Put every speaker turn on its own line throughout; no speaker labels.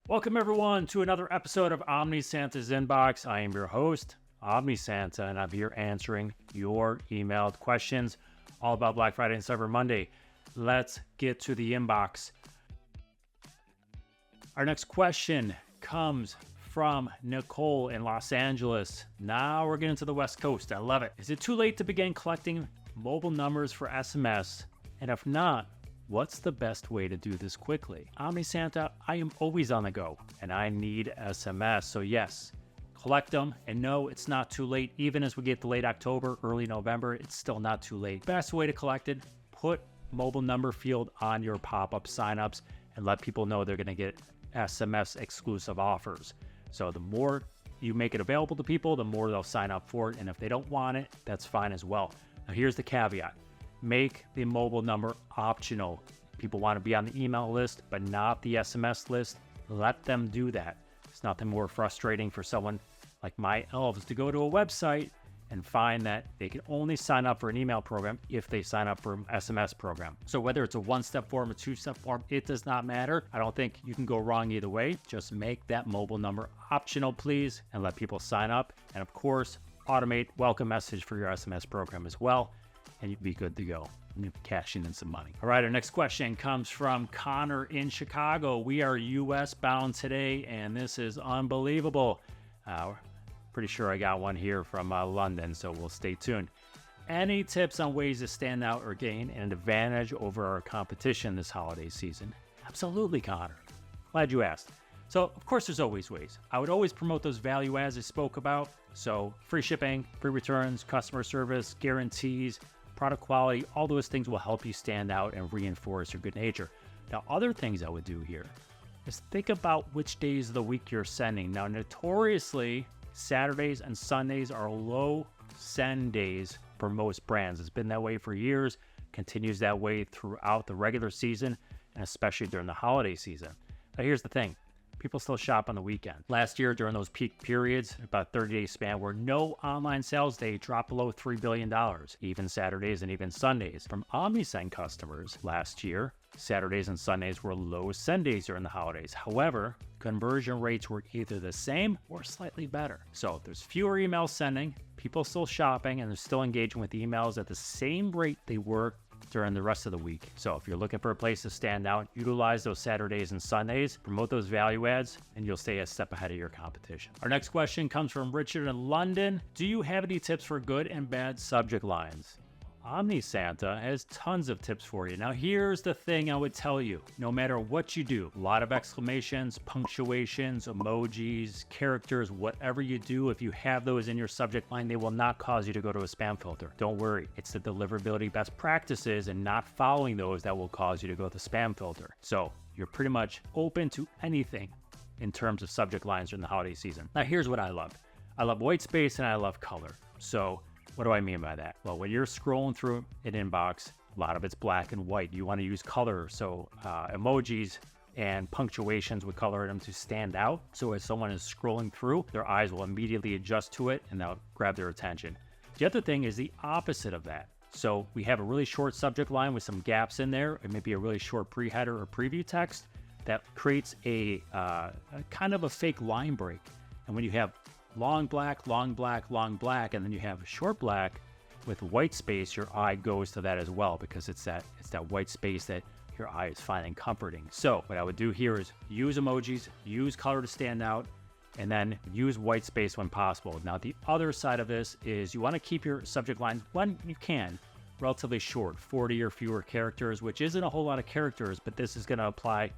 Welcome everyone to another episode of OmniSanta's Inbox. I am your host, OmniSanta, and I'm here answering your emailed questions all about Black Friday and Cyber Monday. Let's get to the inbox. Our next question comes from Nicole in Los Angeles. Now we're getting to the West Coast. I love it. Is it too late to begin collecting mobile numbers for SMS? And if not, what's the best way to do this quickly? OmniSanta, I am always on the go and I need SMS. So yes, collect them, and no, it's not too late. Even as we get to late October, early November, it's still not too late. Best way to collect it, put mobile number field on your pop-up signups and let people know they're gonna get SMS exclusive offers. So the more you make it available to people, the more they'll sign up for it. And if they don't want it, that's fine as well. Now here's the caveat. Make the mobile number optional. People want to be on the email list, but not the SMS list. Let them do that. It's nothing more frustrating for someone like my elves to go to a website and find that they can only sign up for an email program if they sign up for an SMS program. So whether it's a one-step form, a two-step form, it does not matter. I don't think you can go wrong either way. Just make that mobile number optional, please, and let people sign up. And of course, automate welcome message for your SMS program as well, and you'd be good to go. And cashing in some money. All right, our next question comes from Connor in Chicago. We are US bound today, and this is unbelievable. Pretty sure I got one here from London, so we'll stay tuned. Any tips on ways to stand out or gain an advantage over our competition this holiday season? Absolutely, Connor. Glad you asked. So, of course, there's always ways. I would always promote those value adds I spoke about. So, free shipping, free returns, customer service, guarantees, product quality, all those things will help you stand out and reinforce your good nature. Now, other things I would do here is think about which days of the week you're sending. Now, notoriously, Saturdays and Sundays are low send days for most brands. It's been that way for years, continues that way throughout the regular season, and especially during the holiday season. Now, here's the thing. People still shop on the weekend. Last year, during those peak periods, about 30-day span where no online sales day dropped below $3 billion, even Saturdays and even Sundays. From Omnisend customers last year, Saturdays and Sundays were low send days during the holidays. However, conversion rates were either the same or slightly better. So there's fewer emails sending, people still shopping, and they're still engaging with emails at the same rate they were during the rest of the week. So if you're looking for a place to stand out, utilize those Saturdays and Sundays, promote those value adds, and you'll stay a step ahead of your competition. Our next question comes from Richard in London. Do you have any tips for good and bad subject lines? OmniSanta has tons of tips for you. Now, here's the thing I would tell you. No matter what you do, a lot of exclamations, punctuations, emojis, characters, whatever you do, if you have those in your subject line, they will not cause you to go to a spam filter. Don't worry. It's the deliverability best practices and not following those that will cause you to go to the spam filter. So you're pretty much open to anything in terms of subject lines during the holiday season. Now, here's what I love. I love white space and I love color. So what do I mean by that? Well, when you're scrolling through an inbox, a lot of it's black and white. You want to use color. So emojis and punctuations would color them to stand out. So as someone is scrolling through, their eyes will immediately adjust to it and that'll grab their attention. The other thing is the opposite of that. So we have a really short subject line with some gaps in there, and maybe a really short pre-header or preview text that creates a kind of a fake line break. And when you have long black, long black, long black, and then you have short black with white space, your eye goes to that as well because it's that white space that your eye is finding comforting. So what I would do here is use emojis, use color to stand out, and then use white space when possible. Now, the other side of this is you want to keep your subject lines, when you can, relatively short, 40 or fewer characters, which isn't a whole lot of characters, but this is going to apply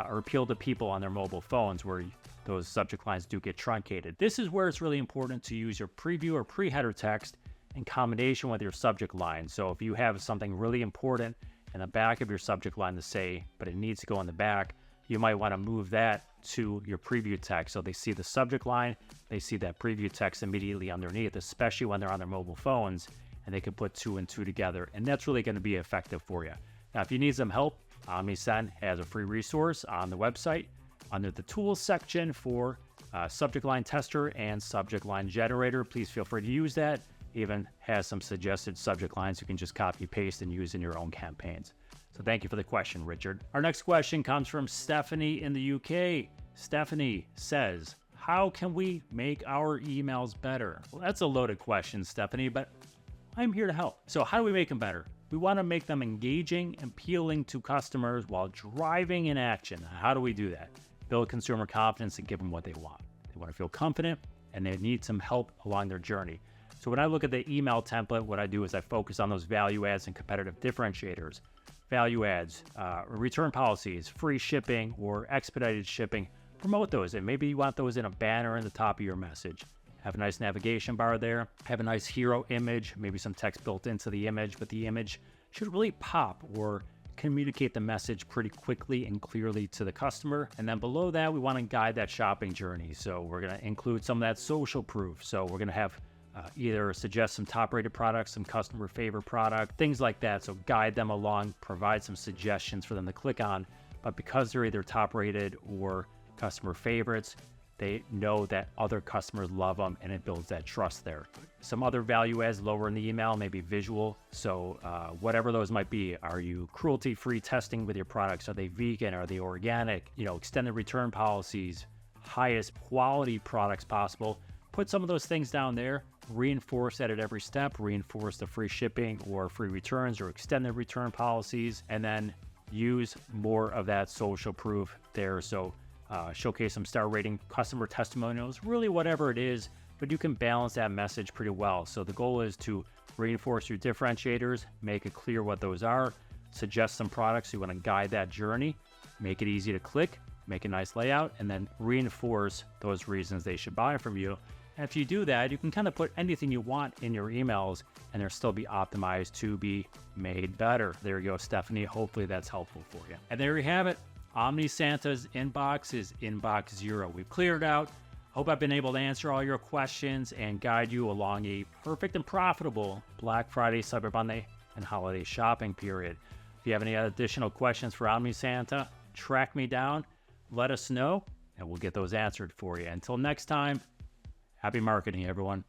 or appeal to people on their mobile phones where those subject lines do get truncated. This is where it's really important to use your preview or pre-header text in combination with your subject line. So if you have something really important in the back of your subject line to say, but it needs to go in the back, you might want to move that to your preview text. So they see the subject line, they see that preview text immediately underneath, especially when they're on their mobile phones, and they can put two and two together. And that's really going to be effective for you. Now, if you need some help, Omnisend has a free resource on the website under the tools section for subject line tester and subject line generator. Please feel free to use that. Even has some suggested subject lines you can just copy paste and use in your own campaigns. So thank you for the question, Richard. Our next question comes from Stephanie in the UK. Stephanie says, how can we make our emails better? Well, that's a loaded question, Stephanie, but I'm here to help. So how do we make them better? We want to make them engaging and appealing to customers while driving in action. How do we do that? Build consumer confidence and give them what they want. They want to feel confident and they need some help along their journey. So when I look at the email template, what I do is I focus on those value adds and competitive differentiators. Value adds, return policies, free shipping or expedited shipping. Promote those, and maybe you want those in a banner in the top of your message. Have a nice navigation bar there. Have a nice hero image, maybe some text built into the image, but the image should really pop or communicate the message pretty quickly and clearly to the customer. And then below that, we want to guide that shopping journey. So we're going to include some of that social proof. So we're going to have either suggest some top-rated products, some customer favorite product, things like that. So guide them along, provide some suggestions for them to click on. But because they're either top-rated or customer favorites, they know that other customers love them, and it builds that trust there. Some other value adds lower in the email, maybe visual. So whatever those might be, are you cruelty-free testing with your products? Are they vegan? Are they organic? Extended return policies, highest quality products possible. Put some of those things down there, reinforce that at every step, reinforce the free shipping or free returns or extended return policies, and then use more of that social proof there. So showcase some star rating, customer testimonials, really whatever it is, but you can balance that message pretty well. So the goal is to reinforce your differentiators, make it clear what those are, suggest some products. You want to guide that journey, make it easy to click, make a nice layout, and then reinforce those reasons they should buy from you. And if you do that, you can kind of put anything you want in your emails and they'll still be optimized to be made better. There you go, Stephanie. Hopefully that's helpful for you. And there you have it. OmniSanta's inbox is inbox 0. We've cleared out. Hope I've been able to answer all your questions and guide you along a perfect and profitable Black Friday, Cyber Monday, and holiday shopping period. If you have any additional questions for OmniSanta, track me down, let us know, and we'll get those answered for you. Until next time, happy marketing, everyone.